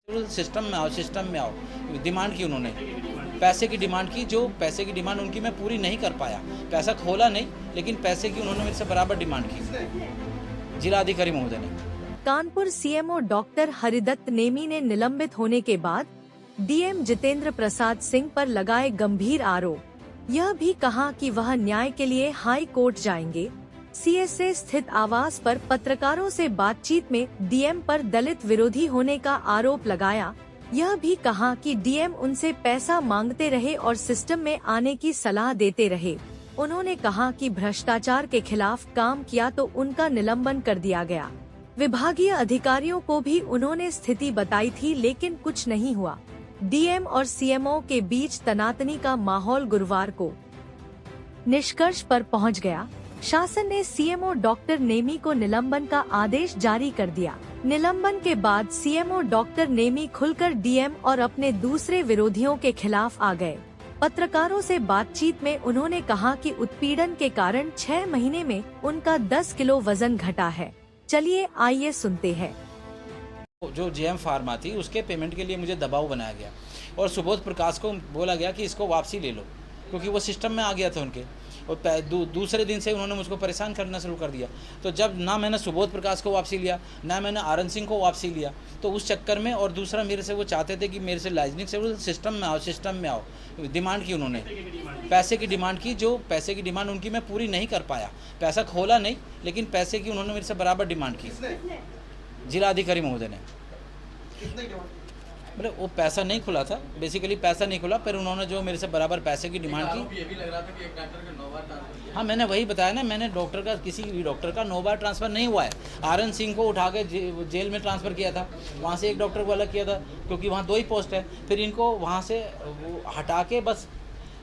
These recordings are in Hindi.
सिस्टम में आओ, सिस्टम में आओ। डिमांड की उन्होंने, पैसे की डिमांड की, जो पैसे की डिमांड उनकी मैं पूरी नहीं कर पाया। पैसा खोला नहीं, लेकिन पैसे की उन्होंने मेरे से बराबर डिमांड की, जिलाधिकारी महोदय ने। कानपुर सीएमओ डॉक्टर हरिदत्त नेमी ने निलंबित होने के बाद डीएम जितेंद्र प्रसाद सिंह पर लगाए गंभीर आरोप। यह भी कहा कि वह न्याय के लिए हाई कोर्ट जाएंगे। सीएसए स्थित आवास पर पत्रकारों से बातचीत में डीएम पर दलित विरोधी होने का आरोप लगाया। यह भी कहा कि डीएम उनसे पैसा मांगते रहे और सिस्टम में आने की सलाह देते रहे। उन्होंने कहा कि भ्रष्टाचार के खिलाफ काम किया तो उनका निलंबन कर दिया गया। विभागीय अधिकारियों को भी उन्होंने स्थिति बताई थी, लेकिन कुछ नहीं हुआ। डीएम और सीएमओ के बीच तनातनी का माहौल गुरुवार को निष्कर्ष पर पहुंच गया। शासन ने सीएमओ डॉक्टर नेमी को निलंबन का आदेश जारी कर दिया। निलंबन के बाद सीएमओ डॉक्टर नेमी खुलकर डीएम और अपने दूसरे विरोधियों के खिलाफ आ गए। पत्रकारों से बातचीत में उन्होंने कहा कि उत्पीड़न के कारण 6 महीने में उनका 10 किलो वजन घटा है। चलिए आइए सुनते हैं। जो जेएम फार्मा थी उसके पेमेंट के लिए मुझे दबाव बनाया गया और सुबोध प्रकाश को बोला गया कि इसको वापसी ले लो, क्योंकि वो सिस्टम में आ गया था उनके। और दूसरे दिन से उन्होंने मुझको परेशान करना शुरू कर दिया। तो जब ना मैंने सुबोध प्रकाश को वापसी लिया, ना मैंने आरन सिंह को वापसी लिया, तो उस चक्कर में और दूसरा मेरे से वो चाहते थे कि मेरे से लाइजनिक से सिस्टम में आओ, सिस्टम में आओ। डिमांड की उन्होंने, पैसे की डिमांड की, जो पैसे की डिमांड उनकी मैं पूरी नहीं कर पाया। पैसा खोला नहीं, लेकिन पैसे की उन्होंने मेरे से बराबर डिमांड की, जिलाधिकारी महोदय ने। मतलब वो पैसा नहीं खुला था, बेसिकली पैसा नहीं खुला, पर उन्होंने जो मेरे से बराबर पैसे की डिमांड की। ये भी लग रहा था कि एक डॉक्टर का 9 बार ट्रांसफर किया। हाँ, मैंने वही बताया ना, मैंने डॉक्टर का, किसी भी डॉक्टर का 9 बार ट्रांसफ़र नहीं हुआ है। आरन सिंह को उठा के जेल में ट्रांसफ़र किया था, वहाँ से एक डॉक्टर को अलग किया था, क्योंकि वहाँ 2 ही पोस्ट है। फिर इनको वहाँ से हटा के बस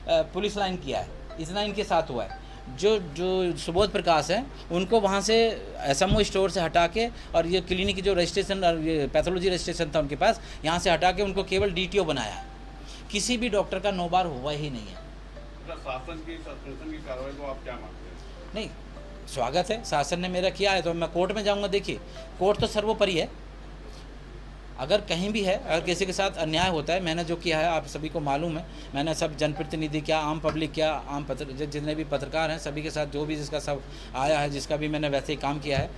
पुलिस लाइन किया है, इतना इनके साथ हुआ है। जो सुबोध प्रकाश हैं उनको वहाँ से एसएमओ स्टोर से हटा के, और ये क्लिनिक जो रजिस्ट्रेशन और ये पैथोलॉजी रजिस्ट्रेशन था उनके पास, यहाँ से हटा के उनको केवल डीटीओ बनाया है। किसी भी डॉक्टर का 9 बार हुआ ही नहीं है। शासन की सस्पेंशन की कार्रवाई को आप क्या मानते हैं? नहीं, स्वागत है, शासन ने मेरा किया है तो मैं कोर्ट में जाऊँगा। देखिए, कोर्ट तो सर्वोपरि है। अगर कहीं भी है, अगर किसी के साथ अन्याय होता है, मैंने जो किया है आप सभी को मालूम है। मैंने सब जनप्रतिनिधि क्या, आम पब्लिक क्या, आम जितने भी पत्रकार हैं, सभी के साथ जो भी जिसका सब आया है, जिसका भी मैंने वैसे ही काम किया है।